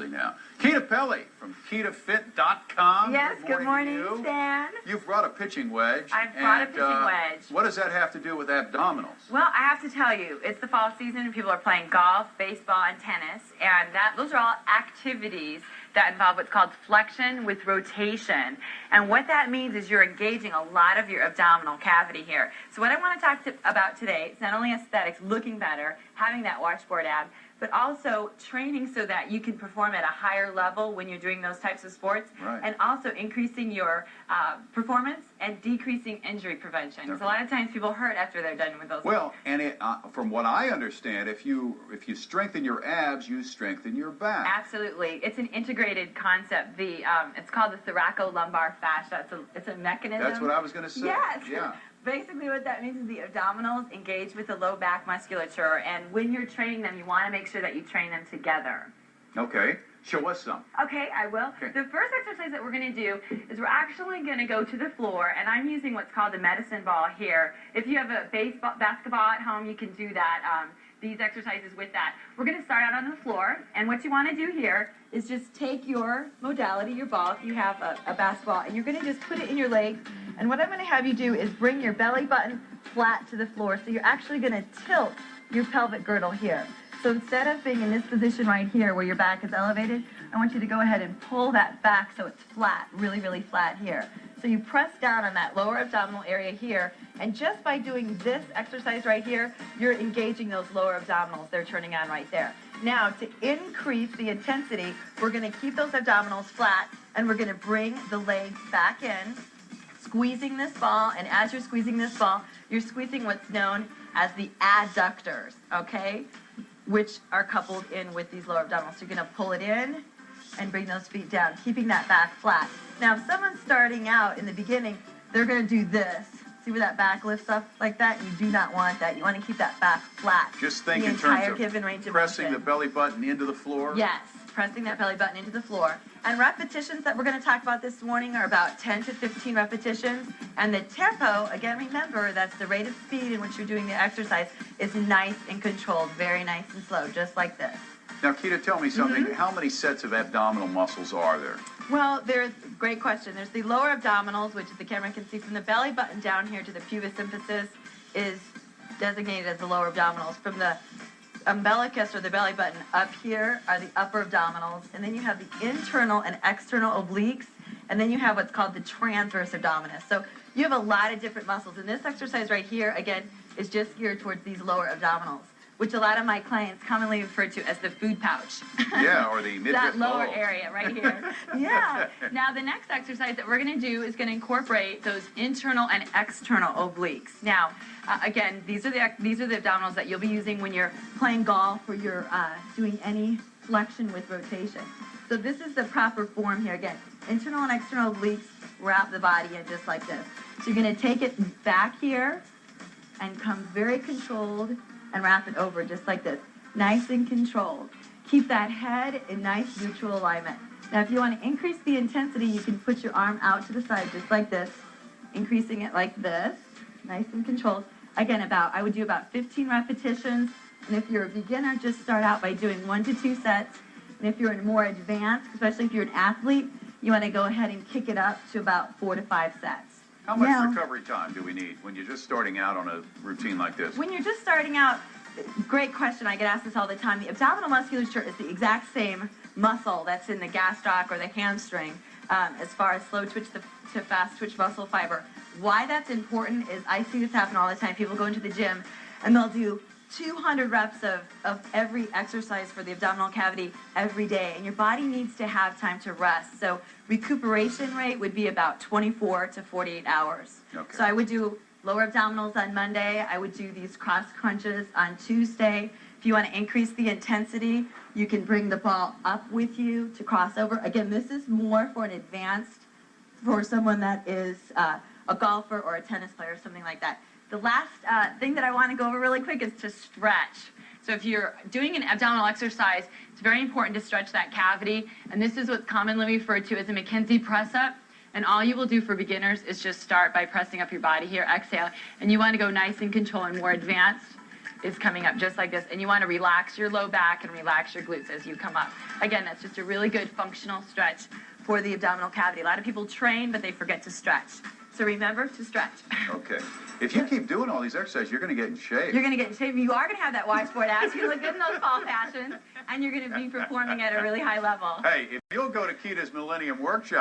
seriously now. Keita Pelly from KeitaFit.com. Yes, good morning, Stan. You've brought a pitching wedge. I've brought a pitching wedge. What does that have to do with abdominals? Well, I have to tell you, it's the fall season and people are playing golf, baseball, and tennis, and those are all activities that involve what's called flexion with rotation. And what that means is you're engaging a lot of your abdominal cavity here. So what I want to talk about today is not only aesthetics, looking better, having that washboard ab, but also training so that you can perform at a higher level when you're doing those types of sports, right, and also increasing your performance and decreasing injury prevention. Because a lot of times people hurt after they're done with those. Well, and from what I understand, if you strengthen your abs, you strengthen your back. Absolutely, it's an integrated concept. It's called the thoracolumbar fascia. It's a mechanism. That's what I was going to say. Yes. Yeah. Basically what that means is the abdominals engage with the low back musculature, and when you're training them, you want to make sure that you train them together. Okay. Show us some. Okay, I will. Okay. The first exercise that we're going to do is we're actually going to go to the floor, and I'm using what's called the medicine ball here. If you have a basketball at home, you can do that. These exercises with that. We're going to start out on the floor, and what you want to do here is just take your modality, your ball, if you have a basketball, and you're going to just put it in your legs. And what I'm going to have you do is bring your belly button flat to the floor, so you're actually going to tilt your pelvic girdle here. So instead of being in this position right here where your back is elevated, I want you to go ahead and pull that back so it's flat, really, really flat here. So you press down on that lower abdominal area here, and just by doing this exercise right here, you're engaging those lower abdominals. They're turning on right there. Now, to increase the intensity, we're going to keep those abdominals flat, and we're going to bring the legs back in, squeezing this ball, and as you're squeezing this ball, you're squeezing what's known as the adductors, okay, which are coupled in with these lower abdominals. So you're going to pull it in and bring those feet down, keeping that back flat. Now, if someone's starting out in the beginning, they're going to do this. See where that back lifts up like that? You do not want that. You want to keep that back flat. Just think in terms of pressing the belly button into the floor? Yes, pressing that belly button into the floor. And repetitions that we're going to talk about this morning are about 10 to 15 repetitions. And the tempo, again, remember, that's the rate of speed in which you're doing the exercise, is nice and controlled, very nice and slow, just like this. Now, Keita, tell me something. How many sets of abdominal muscles are there? Well, there's a great question. There's the lower abdominals, which the camera can see from the belly button down here to the pubis symphysis is designated as the lower abdominals. From the umbilicus or the belly button up here are the upper abdominals, and then you have the internal and external obliques, and then you have what's called the transverse abdominis. So you have a lot of different muscles, and this exercise right here, again, is just geared towards these lower abdominals, which a lot of my clients commonly refer to as the food pouch. Yeah, or the midriff that lower balls. area right here. Yeah. Now, the next exercise that we're going to do is going to incorporate those internal and external obliques. Now, again, these are the abdominals that you'll be using when you're playing golf or you're doing any flexion with rotation. So this is the proper form here. Again, internal and external obliques wrap the body in just like this. So you're going to take it back here and come very controlled and wrap it over just like this. Nice and controlled. Keep that head in nice neutral alignment. Now, if you want to increase the intensity, you can put your arm out to the side just like this, increasing it like this, nice and controlled. Again, I would do about 15 repetitions. And if you're a beginner, just start out by doing 1 to 2 sets. And if you're more advanced, especially if you're an athlete, you want to go ahead and kick it up to about 4 to 5 sets. How much recovery time do we need when you're just starting out on a routine like this? When you're just starting out, great question. I get asked this all the time. The abdominal musculature is the exact same muscle that's in the gastroc or the hamstring as far as slow twitch to fast twitch muscle fiber. Why that's important is I see this happen all the time. People go into the gym and they'll do 200 reps of every exercise for the abdominal cavity every day, and your body needs to have time to rest. So recuperation rate would be about 24 to 48 hours. Okay. So I would do lower abdominals on Monday. I would do these cross crunches on Tuesday. If you want to increase the intensity, you can bring the ball up with you to cross over. Again, this is more for an advanced, for someone that is a golfer or a tennis player, something like that. The last thing that I want to go over really quick is to stretch. So if you're doing an abdominal exercise, it's very important to stretch that cavity. And this is what's commonly referred to as a Mckinsey Press Up. And all you will do for beginners is just start by pressing up your body here, exhale. And you want to go nice and controlled and more advanced. is coming up just like this, and you want to relax your low back and relax your glutes as you come up. Again, that's just a really good functional stretch for the abdominal cavity. A lot of people train, but they forget to stretch. So remember to stretch. Okay. If you keep doing all these exercises, you're going to get in shape. You're going to get in shape. You are going to have that Y sport ass. You look good in those fall fashions, and you're going to be performing at a really high level. Hey, if you'll go to Kita's Millennium Workshop,